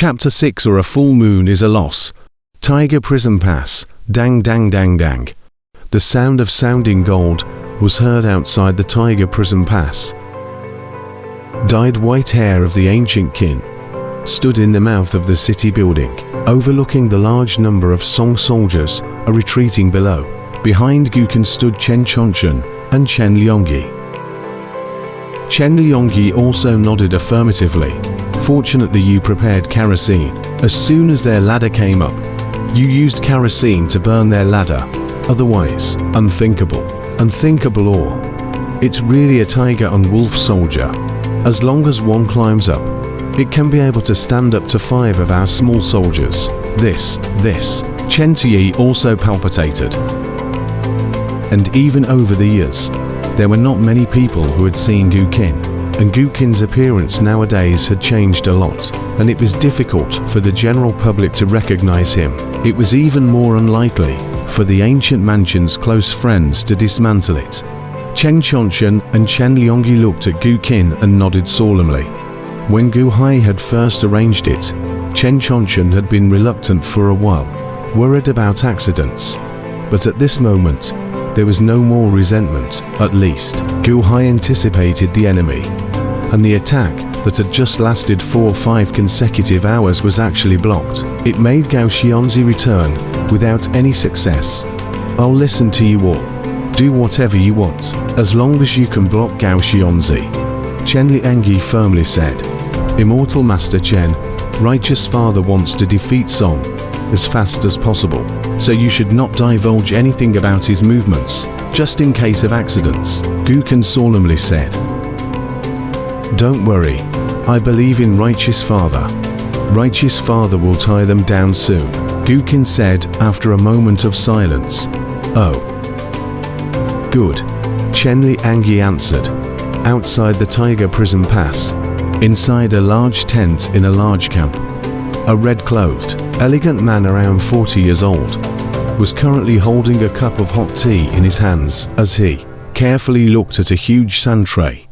Chapter 6 or a full moon is a loss. Tiger Prison Pass. Dang dang dang dang. The sound of sounding gold was heard outside the Tiger Prison Pass. Dyed white hair of the ancient kin stood in the mouth of the city building, overlooking the large number of Song soldiers are retreating below. Behind Gukin stood Chen Chonchen and Chen Liongyi. Chen Liongyi also nodded affirmatively. Fortunately, you prepared kerosene. As soon as their ladder came up, you used kerosene to burn their ladder. Otherwise, unthinkable. Unthinkable or it's really a tiger and wolf soldier. As long as one climbs up, it can be able to stand up to 5 of our small soldiers. This. Chen Tiyi also palpitated. And even over the years, there were not many people who had seen Gukin. And Gukin's appearance nowadays had changed a lot, and it was difficult for the general public to recognize him. It was even more unlikely for the ancient mansion's close friends to dismantle it. Chen Chonchen and Chen Liongyi looked at Gukin and nodded solemnly. When Gu Hai had first arranged it, Chen Chonchen had been reluctant for a while, worried about accidents. But at this moment, there was no more resentment. At least, Gu Hai anticipated the enemy. And the attack that had just lasted 4 or 5 consecutive hours was actually blocked. It made Gao Xianzi return without any success. I'll listen to you all. Do whatever you want, as long as you can block Gao Xianzi. Chen Liangyi firmly said. Immortal Master Chen, Righteous Father wants to defeat Song as fast as possible, so you should not divulge anything about his movements, just in case of accidents, Gukin solemnly said. Don't worry, I believe in Righteous Father. Righteous Father will tie them down soon, Gukin said after a moment of silence. Oh. Good, Chen Liangyi answered. Outside the Tiger Prison Pass, inside a large tent in a large camp, a red-clothed, elegant man around 40 years old was currently holding a cup of hot tea in his hands as he carefully looked at a huge sand tray.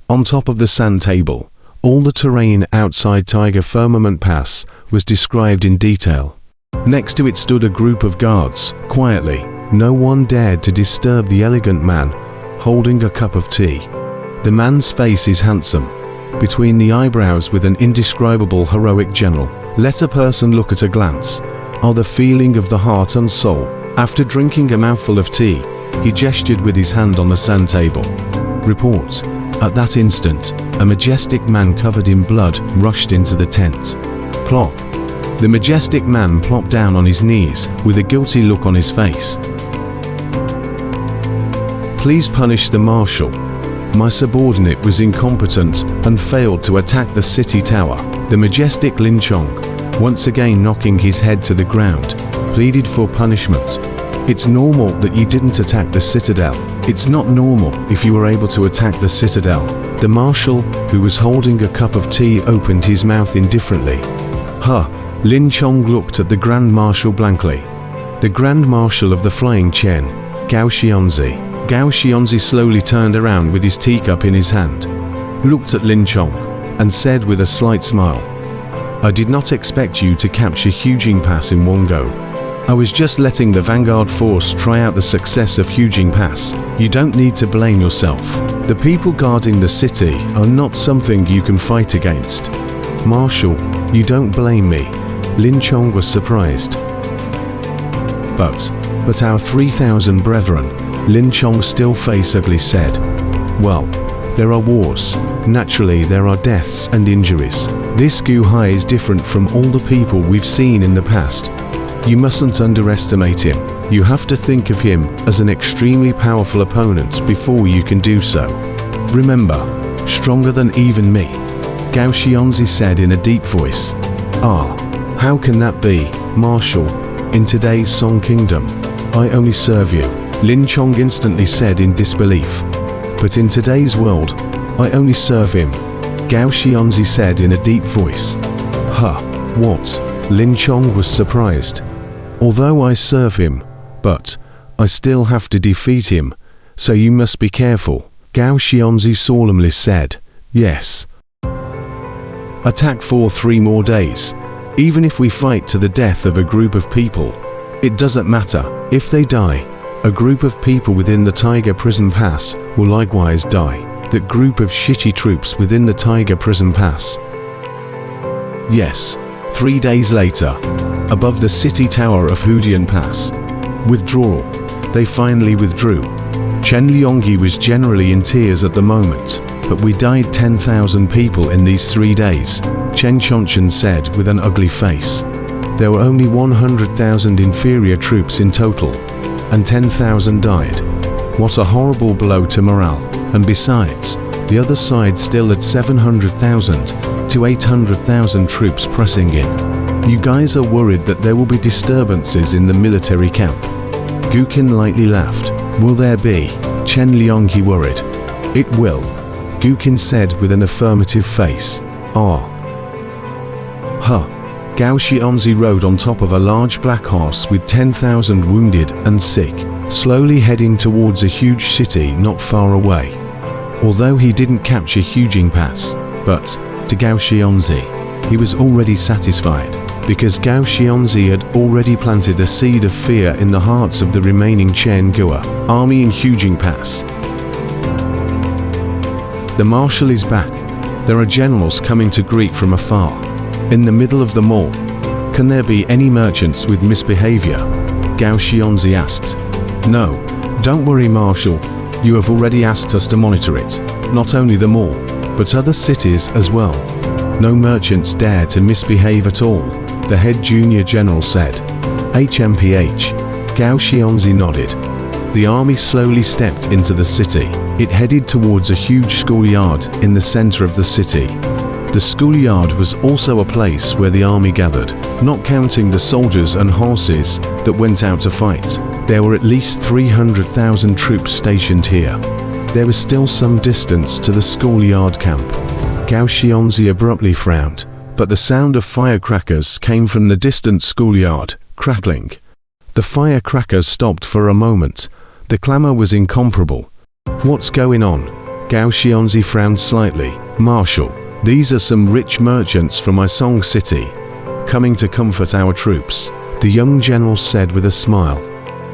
On top of the sand table, all the terrain outside Tiger Firmament Pass was described in detail. Next to it stood a group of guards, quietly. No one dared to disturb the elegant man holding a cup of tea. The man's face is handsome, between the eyebrows with an indescribable heroic general. Let a person look at a glance, are the feeling of the heart and soul. After drinking a mouthful of tea, he gestured with his hand on the sand table. Report. At that instant, a majestic man covered in blood rushed into the tent. Plop. The majestic man plopped down on his knees with a guilty look on his face. Please punish the marshal. My subordinate was incompetent and failed to attack the city tower. The majestic Lin Chong, once again knocking his head to the ground, pleaded for punishment. It's normal that you didn't attack the citadel. It's not normal if you were able to attack the citadel. The marshal, who was holding a cup of tea, opened his mouth indifferently. Huh. Lin Chong looked at the Grand Marshal blankly. The Grand Marshal of the Flying Chen, Gao Xianzi. Gao Xianzi slowly turned around with his teacup in his hand, looked at Lin Chong, and said with a slight smile, I did not expect you to capture Hujing Pass in one go. I was just letting the Vanguard Force try out the success of Hujing Pass. You don't need to blame yourself. The people guarding the city are not something you can fight against. Marshal, you don't blame me. Lin Chong was surprised. But our 3,000 brethren, Lin Chong still face ugly said. Well, there are wars. Naturally, there are deaths and injuries. This Gu Hai is different from all the people we've seen in the past. You mustn't underestimate him. You have to think of him as an extremely powerful opponent before you can do so. Remember, stronger than even me, Gao Xianzi said in a deep voice. Ah, how can that be, Marshal? In today's Song Kingdom, I only serve you, Lin Chong instantly said in disbelief. But in today's world, I only serve him, Gao Xianzi said in a deep voice. Huh, what? Lin Chong was surprised. Although I serve him, but I still have to defeat him, so you must be careful, Gao Xianzi solemnly said. Yes. Attack for 3 more days. Even if we fight to the death of a group of people, it doesn't matter. If they die, a group of people within the Tiger Prison Pass will likewise die. That group of shitty troops within the Tiger Prison Pass. Yes, 3 days later, above the city tower of Hudian Pass. Withdrawal. They finally withdrew. Chen Liongyi was generally in tears at the moment, but we died 10,000 people in these 3 days, Chen Chonchen said with an ugly face. There were only 100,000 inferior troops in total, and 10,000 died. What a horrible blow to morale, and besides, the other side still had 700,000 to 800,000 troops pressing in. You guys are worried that there will be disturbances in the military camp. Guqin lightly laughed. Will there be? Chen Liongyi worried. It will, Guqin said with an affirmative face. Ah. Huh. Gao Xianzi rode on top of a large black horse with 10,000 wounded and sick, slowly heading towards a huge city not far away. Although he didn't capture Hudian Pass, but, to Gao Xianzi, he was already satisfied, because Gao Xianzi had already planted a seed of fear in the hearts of the remaining Chen Gua army in Hudian Pass. The marshal is back. There are generals coming to greet from afar. In the middle of the mall. Can there be any merchants with misbehavior? Gao Xianzi asked. No, don't worry, Marshal. You have already asked us to monitor it. Not only the mall, but other cities as well. No merchants dare to misbehave at all, the head junior general said. HMPH. Gao Xianzi nodded. The army slowly stepped into the city. It headed towards a huge schoolyard in the center of the city. The schoolyard was also a place where the army gathered, not counting the soldiers and horses that went out to fight. There were at least 300,000 troops stationed here. There was still some distance to the schoolyard camp. Gao Xianzi abruptly frowned, but the sound of firecrackers came from the distant schoolyard, crackling. The firecrackers stopped for a moment. The clamor was incomparable. What's going on? Gao Xianzi frowned slightly. Marshal. These are some rich merchants from my Song City, coming to comfort our troops, the young general said with a smile.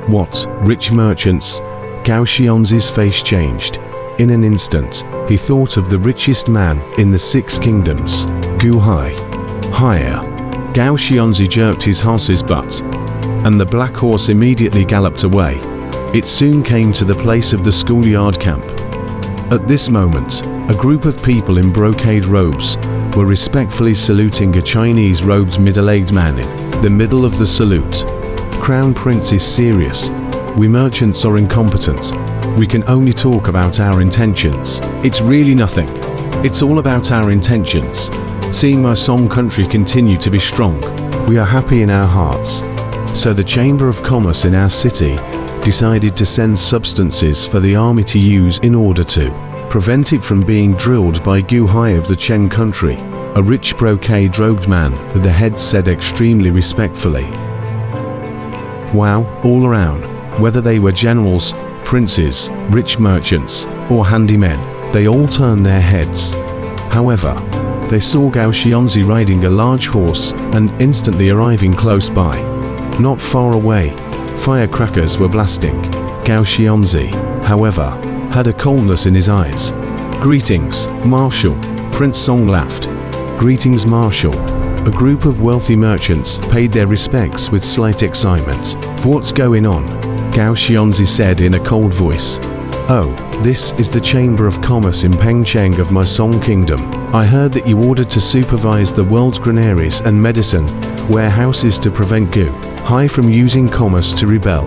What, rich merchants? Gao Xianzi's face changed. In an instant, he thought of the richest man in the 6 kingdoms, Gu Hai. Higher. Gao Xianzi jerked his horse's butt, and the black horse immediately galloped away. It soon came to the place of the schoolyard camp. At this moment, a group of people in brocade robes were respectfully saluting a Chinese-robed middle-aged man in the middle of the salute. Crown Prince is serious. We merchants are incompetent. We can only talk about our intentions. It's really nothing. It's all about our intentions. Seeing my Song country continue to be strong, we are happy in our hearts. So the Chamber of Commerce in our city decided to send substances for the army to use in order to prevent it from being drilled by Gu Hai of the Chen country, a rich brocade-robed man with the head said extremely respectfully. Wow, all around, whether they were generals, princes, rich merchants, or handymen, they all turned their heads. However, they saw Gao Xianzi riding a large horse and instantly arriving close by. Not far away, firecrackers were blasting. Gao Xianzi, however, had a coldness in his eyes. Greetings, Marshal, Prince Song laughed. Greetings, Marshal. A group of wealthy merchants paid their respects with slight excitement. What's going on? Gao Xianzi said in a cold voice. Oh, this is the Chamber of Commerce in Pengcheng of my Song Kingdom. I heard that you ordered to supervise the world's granaries and medicine warehouses to prevent Gu Hai from using commerce to rebel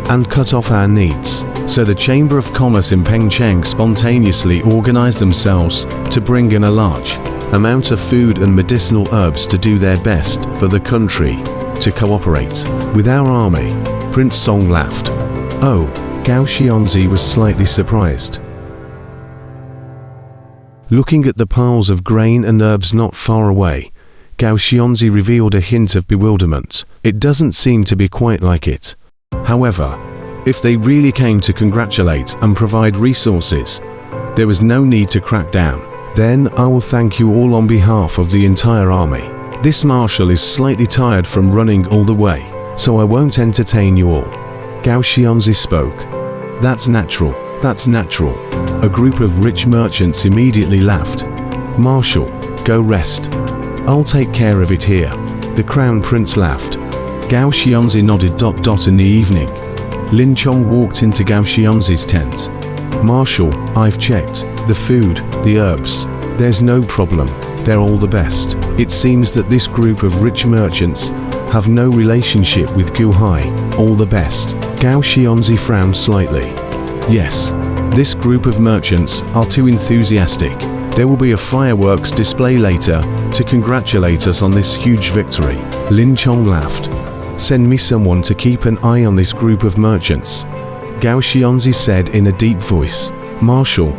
and cut off our needs. So the Chamber of Commerce in Pengcheng spontaneously organized themselves to bring in a large amount of food and medicinal herbs to do their best for the country to cooperate with our army. Prince Song laughed. Oh, Gao Xianzi was slightly surprised. Looking at the piles of grain and herbs not far away, Gao Xianzi revealed a hint of bewilderment. It doesn't seem to be quite like it. However, if they really came to congratulate and provide resources, there was no need to crack down. Then I will thank you all on behalf of the entire army. This marshal is slightly tired from running all the way, so I won't entertain you all. Gao Xianzi spoke. That's natural, that's natural. A group of rich merchants immediately laughed. Marshal, go rest. I'll take care of it here. The crown prince laughed. Gao Xianzi nodded. In the evening, Lin Chong walked into Gao Xianzi's tent. Marshal, I've checked. The food, the herbs. There's no problem. They're all the best. It seems that this group of rich merchants have no relationship with Gu Hai. All the best. Gao Xianzi frowned slightly. Yes, this group of merchants are too enthusiastic. There will be a fireworks display later to congratulate us on this huge victory. Lin Chong laughed. Send me someone to keep an eye on this group of merchants. Gao Xianzi said in a deep voice. Marshal,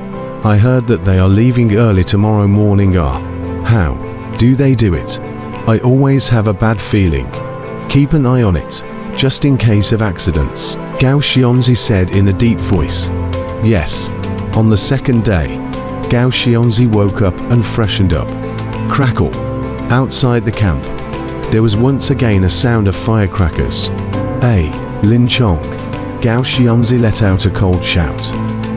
I heard that they are leaving early tomorrow morning. How do they do it? I always have a bad feeling. Keep an eye on it, just in case of accidents. Gao Xianzi said in a deep voice. Yes. On the second day, Gao Xianzi woke up and freshened up. Crackle. Outside the camp, there was once again a sound of firecrackers. Hey, Lin Chong. Gao Xianzi let out a cold shout.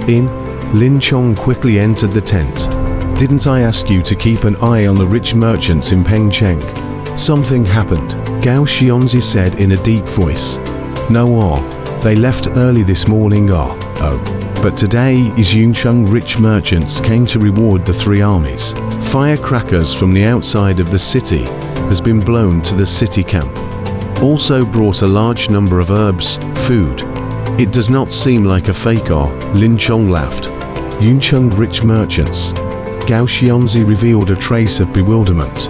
Lin Chong quickly entered the tent. Didn't I ask you to keep an eye on the rich merchants in Pengcheng? Something happened, Gao Xianzi said in a deep voice. No, they left early this morning. But today is Yuncheng rich merchants came to reward the three armies. Firecrackers from the outside of the city has been blown to the city camp. Also brought a large number of herbs, food. It does not seem like a fake. Lin Chong laughed. Yuncheng rich merchants. Gao Xianzi revealed a trace of bewilderment.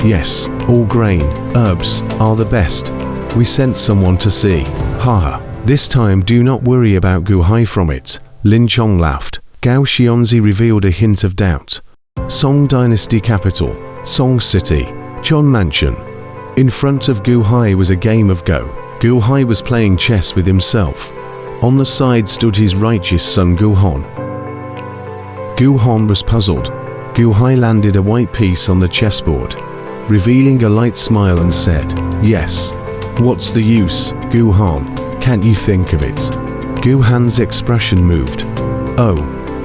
Yes, all grain, herbs, are the best. We sent someone to see. Haha. This time do not worry about Gu Hai from it. Lin Chong laughed. Gao Xianzi revealed a hint of doubt. Song Dynasty capital, Song City, Chon Mansion. In front of Gu Hai was a game of Go. Gu Hai was playing chess with himself. On the side stood his righteous son Gu Hon. Gu Hon was puzzled. Gu Hai landed a white piece on the chessboard, revealing a light smile and said, Yes. What's the use, Gu Hon? Can't you think of it? Gu Han's expression moved. Oh,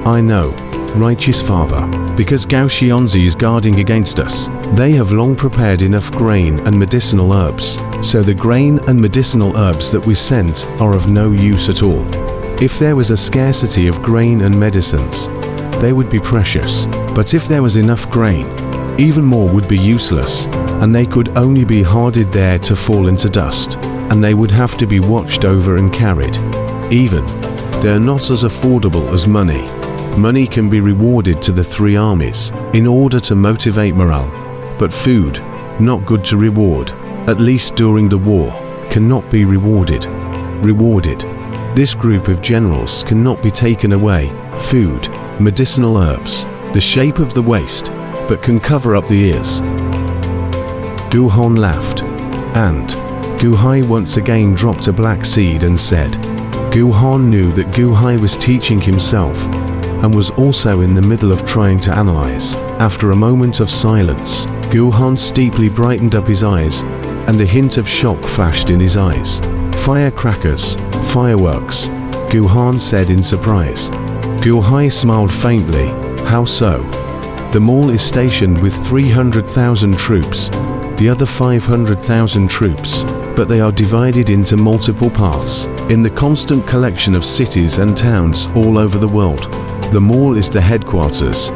I know, righteous father. Because Gao Xianzi is guarding against us, they have long prepared enough grain and medicinal herbs, so the grain and medicinal herbs that we sent are of no use at all. If there was a scarcity of grain and medicines, they would be precious, but if there was enough grain, even more would be useless, and they could only be hoarded there to fall into dust, and they would have to be watched over and carried. Even, they're not as affordable as money. Money can be rewarded to the three armies in order to motivate morale, but food, not good to reward, at least during the war, cannot be rewarded. This group of generals cannot be taken away. Food, medicinal herbs, the shape of the waist, but can cover up the ears. Gu Hon laughed, and Gu Hai once again dropped a black seed and said. Gu Hon knew that Gu Hai was teaching himself, and was also in the middle of trying to analyze. After a moment of silence, Gu Hon steeply brightened up his eyes, and a hint of shock flashed in his eyes. Firecrackers, fireworks, Gu Hon said in surprise. Gu Hai smiled faintly. How so? The mall is stationed with 300,000 troops, the other 500,000 troops, but they are divided into multiple paths, in the constant collection of cities and towns all over the world. The mall is the headquarters.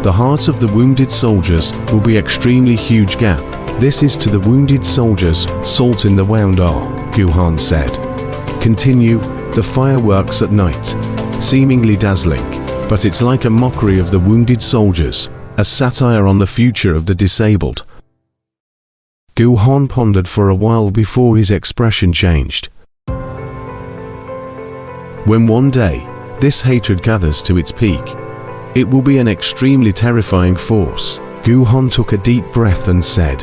The heart of the wounded soldiers will be extremely huge gap. This is to the wounded soldiers, salt in the wound Gu Han said. Continue, the fireworks at night. Seemingly dazzling, but it's like a mockery of the wounded soldiers, a satire on the future of the disabled. Gu Han pondered for a while before his expression changed. When one day, this hatred gathers to its peak, it will be an extremely terrifying force. Gu Han took a deep breath and said,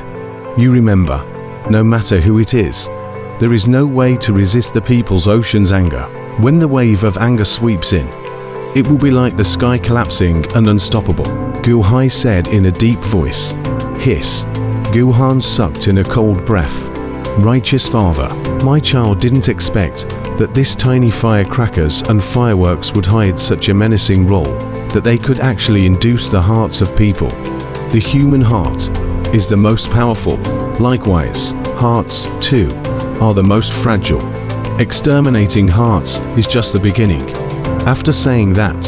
You remember, no matter who it is, there is no way to resist the people's ocean's anger. When the wave of anger sweeps in, it will be like the sky collapsing and unstoppable. Gu Hai said in a deep voice. Hiss. Guhan sucked in a cold breath. Righteous Father, my child didn't expect that this tiny firecrackers and fireworks would hide such a menacing role, that they could actually induce the hearts of people. The human heart is the most powerful. Likewise, hearts, too, are the most fragile. Exterminating hearts is just the beginning. After saying that,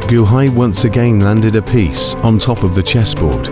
Guhai once again landed a piece on top of the chessboard.